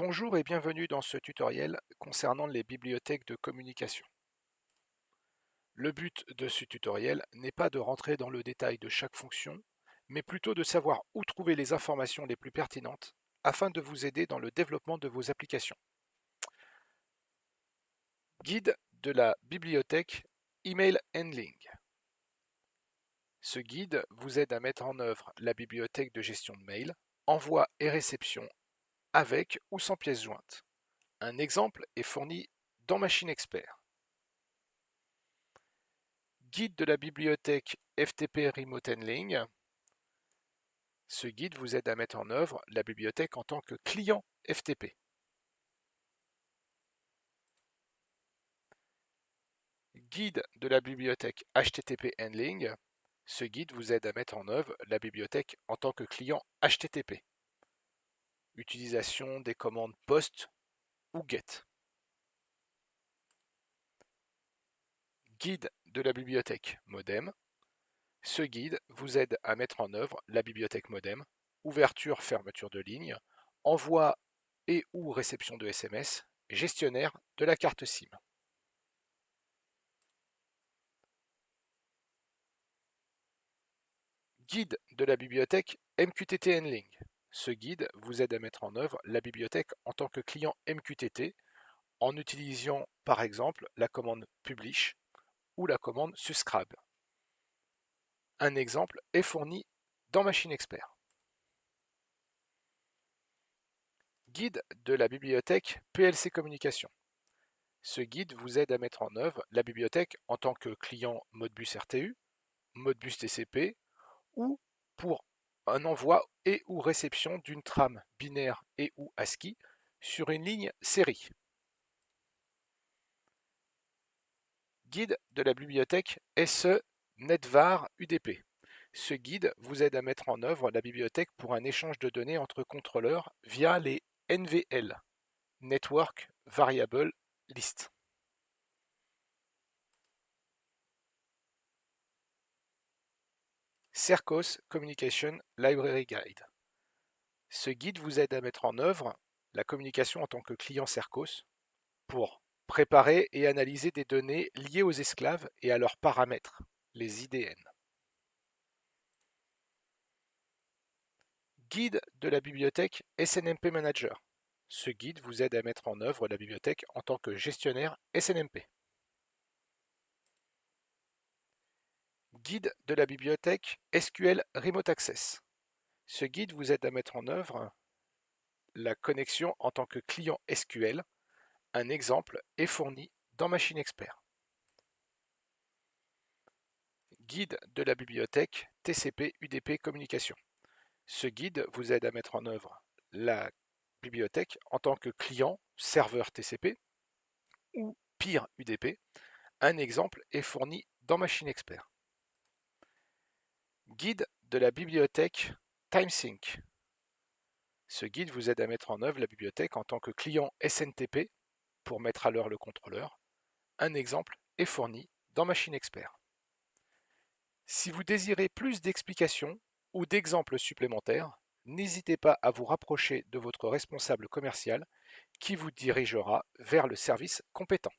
Bonjour et bienvenue dans ce tutoriel concernant les bibliothèques de communication. Le but de ce tutoriel n'est pas de rentrer dans le détail de chaque fonction, mais plutôt de savoir où trouver les informations les plus pertinentes afin de vous aider dans le développement de vos applications. Guide de la bibliothèque Email Handling. Ce guide vous aide à mettre en œuvre la bibliothèque de gestion de mail, envoi et réception avec ou sans pièce jointe. Un exemple est fourni dans Machine Expert. Guide de la bibliothèque FTP Remote Handling. Ce guide vous aide à mettre en œuvre la bibliothèque en tant que client FTP. Guide de la bibliothèque HTTP Handling. Ce guide vous aide à mettre en œuvre la bibliothèque en tant que client HTTP. Utilisation des commandes POST ou GET. Guide de la bibliothèque Modem. Ce guide vous aide à mettre en œuvre la bibliothèque Modem, ouverture, fermeture de ligne, envoi et ou réception de SMS, gestionnaire de la carte SIM. Guide de la bibliothèque MQTT Handling. Ce guide vous aide à mettre en œuvre la bibliothèque en tant que client MQTT en utilisant par exemple la commande publish ou la commande subscribe. Un exemple est fourni dans Machine Expert. Guide de la bibliothèque PLC Communication. Ce guide vous aide à mettre en œuvre la bibliothèque en tant que client Modbus RTU, Modbus TCP ou pour un envoi et ou réception d'une trame binaire et ou ASCII sur une ligne série. Guide de la bibliothèque SE Netvar UDP. Ce guide vous aide à mettre en œuvre la bibliothèque pour un échange de données entre contrôleurs via les NVL, Network Variable List. Sercos Communication Library Guide. Ce guide vous aide à mettre en œuvre la communication en tant que client Sercos pour préparer et analyser des données liées aux esclaves et à leurs paramètres, les IDN. Guide de la bibliothèque SNMP Manager. Ce guide vous aide à mettre en œuvre la bibliothèque en tant que gestionnaire SNMP. Guide de la bibliothèque SQL Remote Access. Ce guide vous aide à mettre en œuvre la connexion en tant que client SQL. Un exemple est fourni dans Machine Expert. Guide de la bibliothèque TCP UDP Communication. Ce guide vous aide à mettre en œuvre la bibliothèque en tant que client serveur TCP ou pire UDP. Un exemple est fourni dans Machine Expert. Guide de la bibliothèque TimeSync. Ce guide vous aide à mettre en œuvre la bibliothèque en tant que client SNTP pour mettre à l'heure le contrôleur. Un exemple est fourni dans Machine Expert. Si vous désirez plus d'explications ou d'exemples supplémentaires, n'hésitez pas à vous rapprocher de votre responsable commercial qui vous dirigera vers le service compétent.